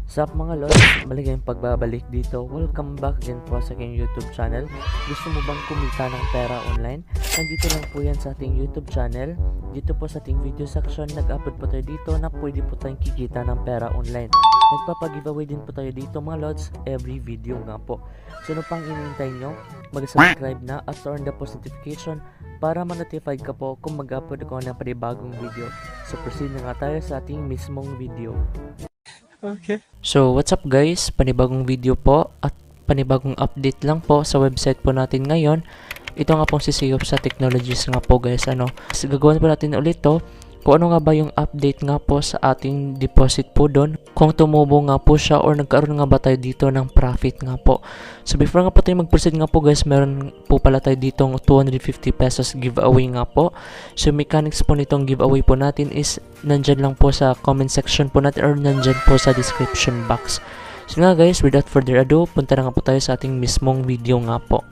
Sup mga lods, maligayang pagbabalik dito. Welcome back again po sa aking YouTube channel. Gusto mo bang kumita ng pera online? Nandito lang po yan sa ating YouTube channel. Dito po sa ating video section, nag-upload po tayo dito na pwede po tayong kikita ng pera online. Nagpapag-giveaway din po tayo dito mga lods, every video nga po. So ano pang inintay nyo? Mag-subscribe na at turn the post notification para ma-notified ka po kung mag-upload ako ng panibagong video. So proceed na nga tayo sa ating mismong video. Okay. So what's up guys, panibagong video po at panibagong update lang po sa website po natin ngayon. Ito nga pong si CEO sa Technologies nga po guys. Gagawin po natin ulit to kung ano nga ba yung update nga po sa ating deposit po doon, kung tumubo nga po siya or nagkaroon nga ba tayo dito ng profit nga po. So before nga po tayo mag-proceed nga po guys, meron po pala tayo ditong 250 pesos giveaway nga po. So mechanics po nitong giveaway po natin is nandyan lang po sa comment section po natin or nandyan po sa description box. So nga guys, without further ado, punta na nga po tayo sa ating mismong video nga po.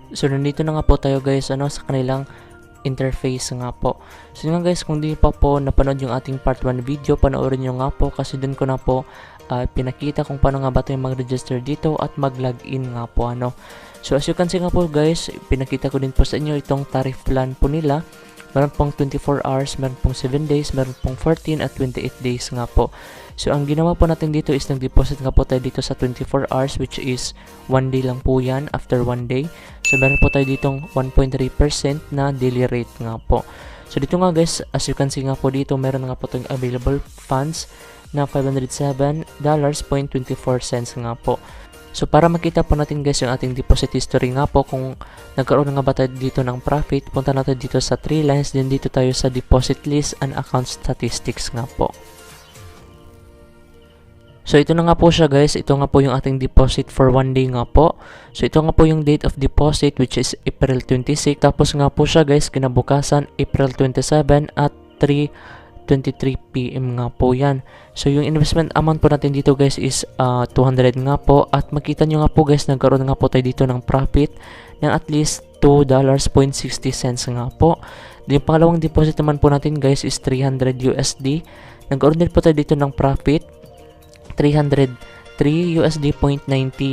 So nandito na nga po tayo guys sa kanilang interface nga po. So nga guys, kung di pa po napanood yung ating part 1 video, panoorin nyo nga po kasi dun ko na po pinakita kung paano nga ba tayo mag-register dito at mag-login nga po So as you can see nga po guys, pinakita ko din po sa inyo itong tariff plan po nila. Meron pong 24 hours, meron pong 7 days, meron pong 14 at 28 days nga po. So ang ginawa po natin dito is nag-deposit nga po tayo dito sa 24 hours which is 1 day lang po yan after 1 day. So meron po tayo ditong 1.3% na daily rate nga po. So dito nga guys, as you can see nga po dito, meron nga po tayong available funds na $507.24 nga po. So para makita po natin guys yung ating deposit history nga po, kung nagkaroon nga ba tayo dito ng profit, punta natin dito sa 3 lines, then dito tayo sa deposit list and account statistics nga po. So ito na nga po siya guys, ito nga po yung ating deposit for 1 day nga po. So ito nga po yung date of deposit which is April 26. Tapos nga po siya guys, kinabukasan April 27 at 3:23 PM nga po yan. So yung investment amount po natin dito guys is 200 nga po. At makita nyo nga po guys, nagkaroon nga po tayo dito ng profit ng at least $2.60 nga po. Yung pangalawang deposit naman po natin guys is 300 USD. Nagkaroon din po tayo dito ng profit 303 USD.90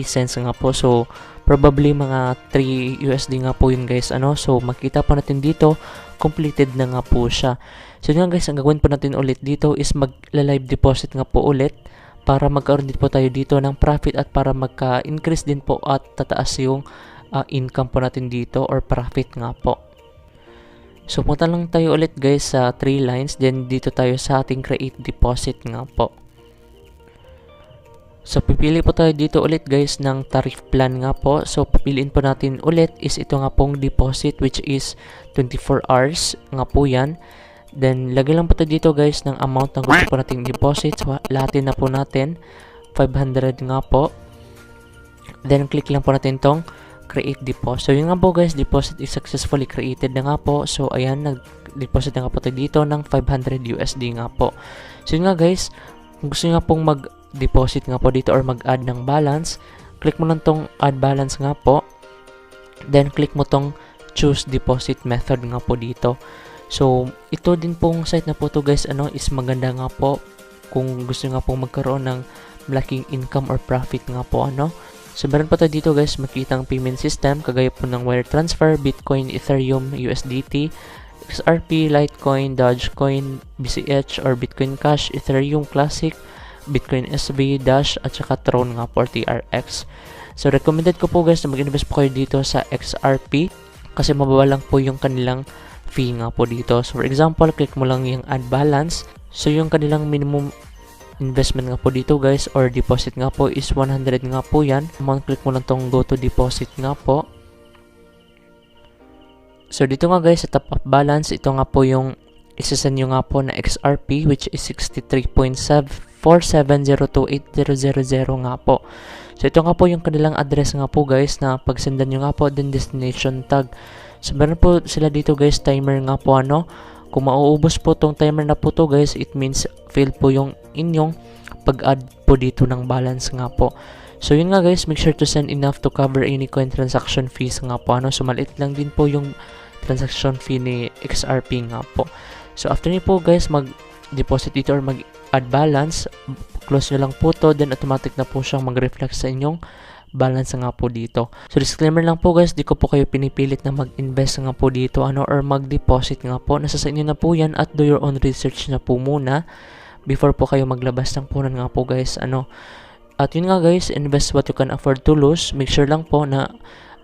cents nga po. So probably mga 3 USD nga po yun guys. So makita po natin dito, completed na nga po siya. So yun nga guys, ang gagawin po natin ulit dito is mag-live deposit nga po ulit para magkaroon din po tayo dito ng profit at para magka-increase din po at tataas yung income po natin dito or profit nga po. So punta lang tayo ulit guys sa 3 lines, then dito tayo sa ating create deposit nga po. So pipili po tayo dito ulit guys ng tariff plan nga po. So pipiliin po natin ulit is ito nga pong deposit which is 24 hours nga po yan. Then lagay lang po tayo dito guys ng amount na gusto po nating deposit. So lahatin na po natin 500 nga po. Then click lang po natin tong create deposit. So yun nga po guys, deposit is successfully created na nga po. So ayan, nag-deposit na nga po tayo dito ng 500 USD nga po. So yun nga guys, kung gusto nyo nga pong mag-deposit nga po dito or mag-add ng balance, click mo lang tong add balance nga po. Then click mo tong choose deposit method nga po dito. So ito din pong site na po to guys, is maganda nga po kung gusto nga pong magkaroon ng malaking income or profit nga po. So meron pa tayo dito guys, makita ang payment system kagaya po ng wire transfer, Bitcoin, Ethereum, USDT, XRP, Litecoin, Dogecoin, BCH or Bitcoin Cash, Ethereum Classic, Bitcoin SV, Dash at saka Tron nga po or TRX. So recommended ko po guys na mag-invest po kayo dito sa XRP kasi mababa lang po yung kanilang fee nga po dito. So for example, click mo lang yung add balance. So yung kanilang minimum investment nga po dito guys or deposit nga po is 100 nga po yan. Click mo lang tong go to deposit nga po. So dito nga guys sa top up balance, ito nga po yung isasend nyo nga po na XRP which is 63.47028000 nga po. So ito nga po yung kanilang address nga po guys na pagsendan nyo nga po, then destination tag. So meron po sila dito guys timer nga po kung mauubos po tong timer na po to guys, it means fail po yung inyong pag-add po dito ng balance nga po. So yun nga guys, make sure to send enough to cover any coin transaction fees nga po. So maliit lang din po yung transaction fee ni XRP nga po. So after niyo po guys mag-deposit dito or mag-add balance, close nyo lang po to, then automatic na po siyang mag-reflect sa inyong balance nga po dito. So disclaimer lang po guys, di ko po kayo pinipilit na mag-invest nga po dito or mag-deposit nga po. Nasa sa inyo na po yan at do your own research na po muna before po kayo maglabas ng punan nga po guys. At yun nga guys, invest what you can afford to lose. Make sure lang po na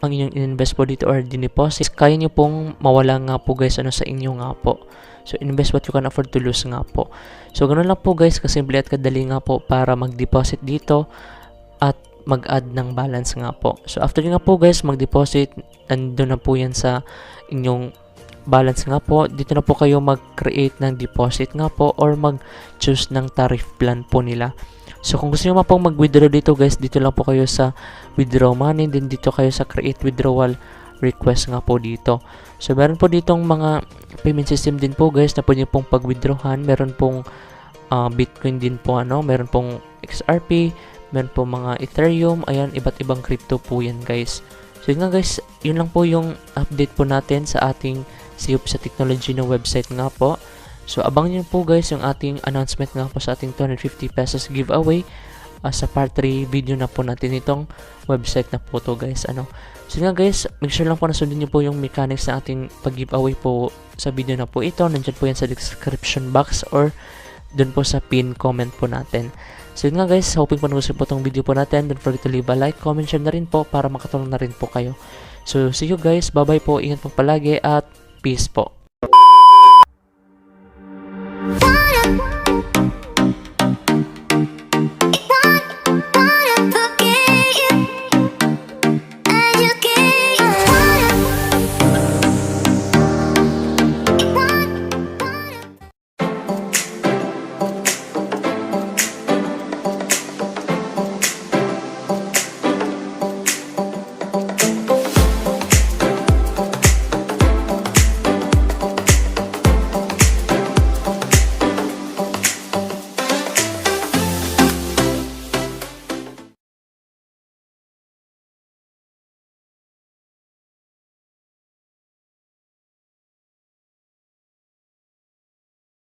ang inyong invest po dito or dineposit, kaya nyo pong mawala nga po guys sa inyo nga po. So invest what you can afford to lose nga po. So ganun lang po guys, kasimple at kadali nga po para mag-deposit dito at mag-add ng balance nga po. So after nga po guys mag-deposit, nandun na po yan sa inyong balance nga po. Dito na po kayo mag-create ng deposit nga po or mag-choose ng tariff plan po nila. So kung gusto nyo pong mag-withdraw dito guys, dito lang po kayo sa withdraw money, then dito kayo sa create withdrawal request nga po dito. So meron po ditong mga payment system din po guys na pwede pong pag-withdrawhan. Meron pong Bitcoin din po, meron pong XRP, meron po mga Ethereum, ayan, iba't ibang crypto po yan guys. So yun nga guys, yun lang po yung update po natin sa ating siyop sa technology na website nga po. So abang nyo po guys yung ating announcement nga po sa ating 250 pesos giveaway sa part 3 video na po natin itong website na po to guys. So yun nga guys, make sure lang po na sundin nyo po yung mechanics na ating pag-giveaway po sa video na po ito. Nandiyan po yan sa description box or dun po sa pin comment po natin. So yun nga guys, hoping po nagustuhan po itong video po natin. Don't forget to leave a like, comment, share na rin po para makatulong na rin po kayo. So see you guys, bye bye po, ingat po palagi at peace po.